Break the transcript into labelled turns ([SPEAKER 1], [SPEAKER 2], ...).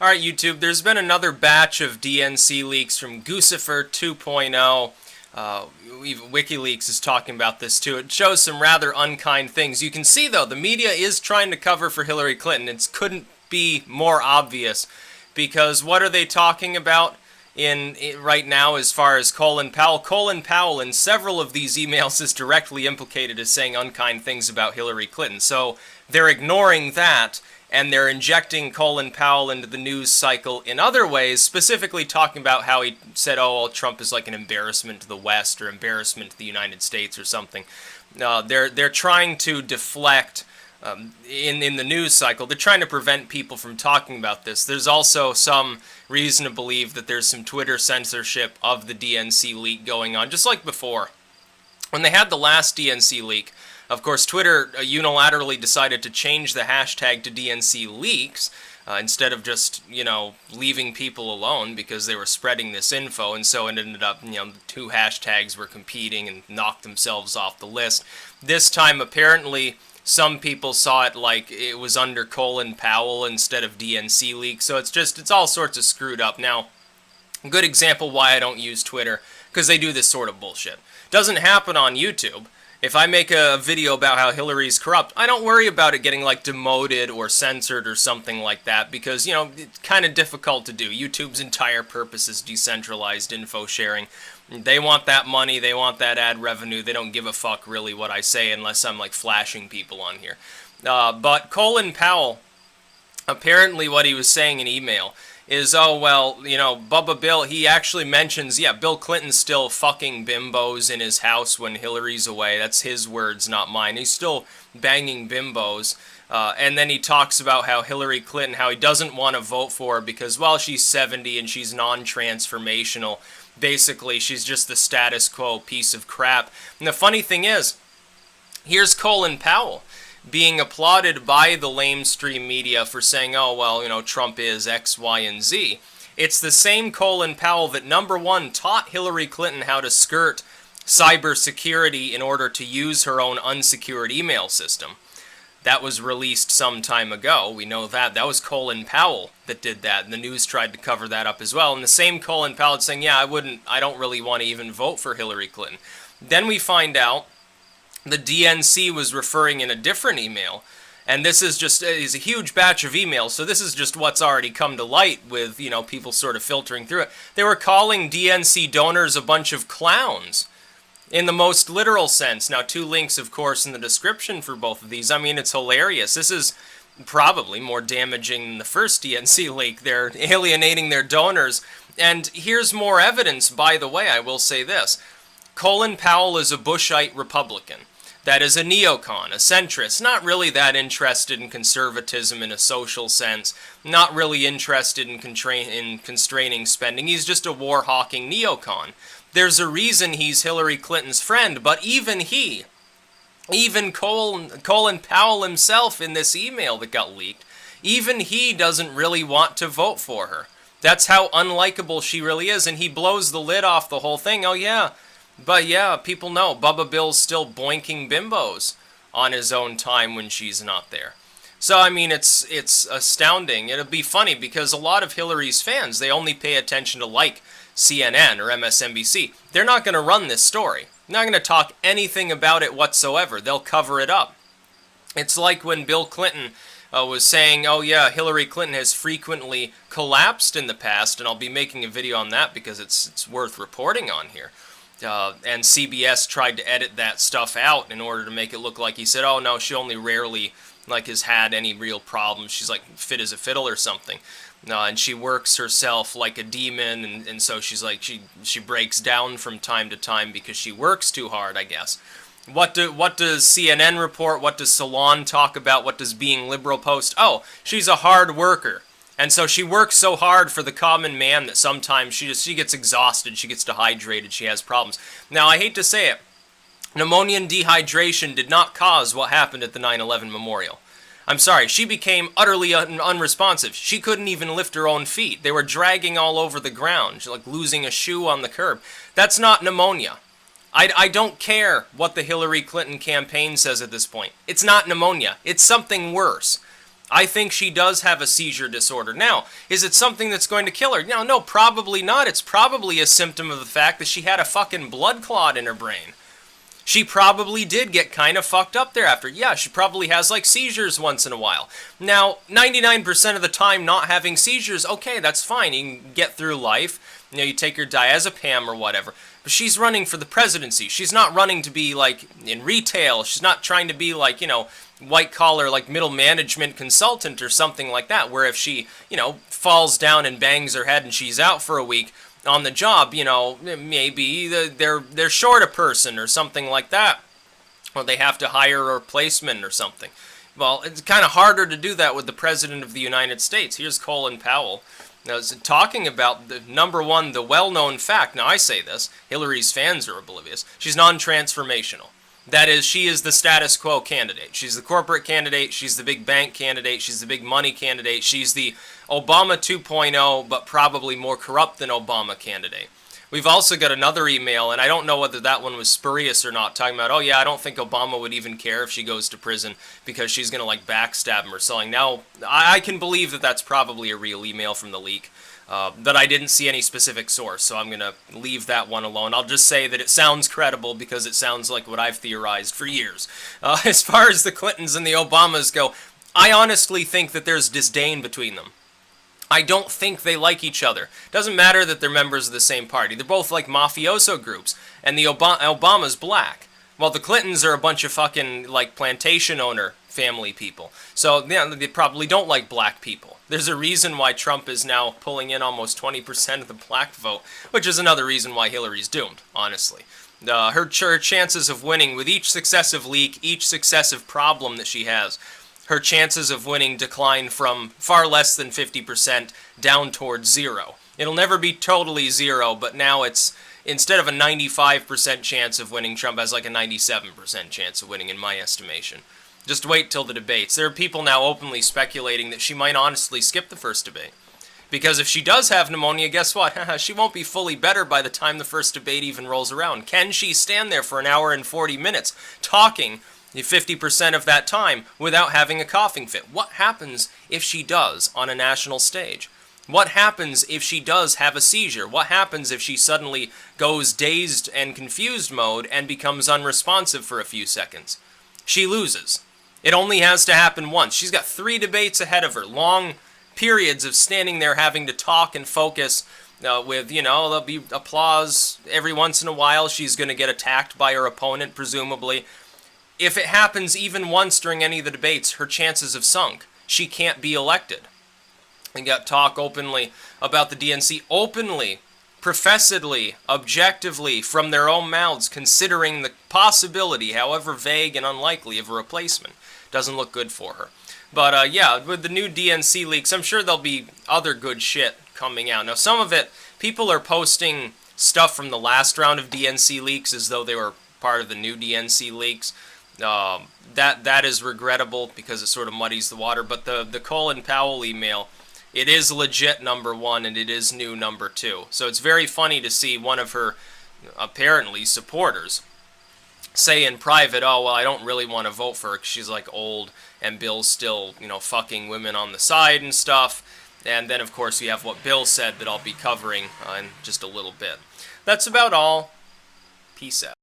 [SPEAKER 1] Alright, YouTube, there's been another batch of DNC leaks from Guccifer 2.0. Even WikiLeaks is talking about this too. It shows some rather unkind things. You can see, though, the media is trying to cover for Hillary Clinton. It couldn't be more obvious, because what are they talking about right now as far as Colin Powell? Colin Powell in several of these emails is directly implicated as saying unkind things about Hillary Clinton. So they're ignoring that, and they're injecting Colin Powell into the news cycle in other ways, specifically talking about how he said, oh, well, Trump is like an embarrassment to the West or embarrassment to the United States or something. They're trying to deflect in the news cycle. They're trying to prevent people from talking about this. There's also some reason to believe that there's some Twitter censorship of the DNC leak going on, just like before. When they had the last DNC leak, of course, Twitter unilaterally decided to change the hashtag to DNC leaks instead of just, leaving people alone because they were spreading this info, and so it ended up, the two hashtags were competing and knocked themselves off the list. This time, apparently, some people saw it like it was under Colin Powell instead of DNC leaks, so it's all sorts of screwed up. Now, a good example why I don't use Twitter, because they do this sort of bullshit. Doesn't happen on YouTube. If I make a video about how Hillary's corrupt, I don't worry about it getting, demoted or censored or something like that, because, it's kind of difficult to do. YouTube's entire purpose is decentralized info sharing. They want that money, they want that ad revenue, they don't give a fuck really what I say unless I'm, flashing people on here. But Colin Powell, apparently what he was saying in email is, oh, well, Bubba Bill, he actually mentions, Bill Clinton's still fucking bimbos in his house when Hillary's away. That's his words, not mine. He's still banging bimbos. And then he talks about how Hillary Clinton, how he doesn't want to vote for her because, well, she's 70 and she's non-transformational. Basically, she's just the status quo piece of crap. And the funny thing is, here's Colin Powell being applauded by the lamestream media for saying, oh, well, Trump is X, Y, and Z. It's the same Colin Powell that, number one, taught Hillary Clinton how to skirt cybersecurity in order to use her own unsecured email system. That was released some time ago. We know that. That was Colin Powell that did that, and the news tried to cover that up as well. And the same Colin Powell saying, I don't really want to even vote for Hillary Clinton. Then we find out the DNC was referring in a different email, and this is a huge batch of emails, so this is just what's already come to light with, people sort of filtering through it. They were calling DNC donors a bunch of clowns, in the most literal sense. Now, 2 links, of course, in the description for both of these. I mean, it's hilarious. This is probably more damaging than the first DNC leak. They're alienating their donors, and here's more evidence, by the way. I will say this. Colin Powell is a Bushite Republican. That is a neocon, a centrist, not really that interested in conservatism in a social sense, not really interested in constraining spending. He's just a war-hawking neocon. There's a reason he's Hillary Clinton's friend, but even Colin Powell himself in this email that got leaked, even he doesn't really want to vote for her. That's how unlikable she really is, and he blows the lid off the whole thing. Oh, yeah. But yeah, people know Bubba Bill's still boinking bimbos on his own time when she's not there. So, I mean, it's astounding. It'll be funny because a lot of Hillary's fans, they only pay attention to, CNN or MSNBC. They're not going to run this story. They're not going to talk anything about it whatsoever. They'll cover it up. It's like when Bill Clinton was saying, oh yeah, Hillary Clinton has frequently collapsed in the past, and I'll be making a video on that because it's worth reporting on here. And CBS tried to edit that stuff out in order to make it look like he said, oh no, she only rarely has had any real problems. She's fit as a fiddle or something. And she works herself like a demon, and so she's she breaks down from time to time because she works too hard, I guess. What does CNN report? What does Salon talk about? What does Being Liberal post? Oh, she's a hard worker. And so she works so hard for the common man that sometimes she gets exhausted, she gets dehydrated, she has problems. Now, I hate to say it, pneumonia and dehydration did not cause what happened at the 9/11 memorial. I'm sorry, she became utterly unresponsive. She couldn't even lift her own feet. They were dragging all over the ground, like losing a shoe on the curb. That's not pneumonia. I don't care what the Hillary Clinton campaign says at this point. It's not pneumonia. It's something worse. I think she does have a seizure disorder. Now, is it something that's going to kill her? No, probably not. It's probably a symptom of the fact that she had a fucking blood clot in her brain. She probably did get kind of fucked up there after. Yeah, she probably has like seizures once in a while. Now, 99% of the time not having seizures, okay, that's fine. You can get through life. You know, you take your diazepam or whatever. But she's running for the presidency. She's not running to be like in retail. She's not trying to be like, you know, white collar, like middle management consultant or something like that, where if she, you know, falls down and bangs her head and she's out for a week on the job, you know, maybe they're short a person or something like that, or they have to hire a replacement or something. Well, it's kind of harder to do that with the President of the United States. Here's Colin Powell. Now, talking about the number one, the well-known fact. Now, I say this, Hillary's fans are oblivious. She's non-transformational. That is, she is the status quo candidate. She's the corporate candidate. She's the big bank candidate. She's the big money candidate. She's the Obama 2.0, but probably more corrupt than Obama candidate. We've also got another email, and I don't know whether that one was spurious or not, talking about, oh yeah, I don't think Obama would even care if she goes to prison because she's going to like backstab him or something. Now, I can believe that that's probably a real email from the leak. But I didn't see any specific source, so I'm going to leave that one alone. I'll just say that it sounds credible because it sounds like what I've theorized for years. As far as the Clintons and the Obamas go, I honestly think that there's disdain between them. I don't think they like each other. Doesn't matter that they're members of the same party. They're both like mafioso groups, and the Obama's black. Well, the Clintons are a bunch of fucking, like, plantation owner family people. So, yeah, they probably don't like black people. There's a reason why Trump is now pulling in almost 20% of the black vote, which is another reason why Hillary's doomed, honestly. Her chances of winning with each successive leak, each successive problem that she has, her chances of winning decline from far less than 50% down towards zero. It'll never be totally zero, but now it's, instead of a 95% chance of winning, Trump has like a 97% chance of winning in my estimation. Just wait till the debates. There are people now openly speculating that she might honestly skip the first debate. Because if she does have pneumonia, guess what? She won't be fully better by the time the first debate even rolls around. Can she stand there for an hour and 40 minutes talking 50% of that time without having a coughing fit? What happens if she does on a national stage? What happens if she does have a seizure? What happens if she suddenly goes dazed and confused mode and becomes unresponsive for a few seconds? She loses. It only has to happen once. She's got 3 debates ahead of her, long periods of standing there having to talk and focus with, you know, there'll be applause every once in a while. She's going to get attacked by her opponent, presumably. If it happens even once during any of the debates, her chances have sunk. She can't be elected. And got talk openly about the DNC, openly, professedly, objectively, from their own mouths, considering the possibility, however vague and unlikely, of a replacement. Doesn't look good for her. But yeah, with the new DNC leaks, I'm sure there'll be other good shit coming out. Now, some of it, people are posting stuff from the last round of DNC leaks as though they were part of the new DNC leaks. That is regrettable because it sort of muddies the water. But the Colin Powell email, it is legit number 1 and it is new number 2. So it's very funny to see one of her, apparently, supporters say in private, oh, well, I don't really want to vote for her because she's, like, old and Bill's still, you know, fucking women on the side and stuff. And then, of course, you have what Bill said that I'll be covering in just a little bit. That's about all. Peace out.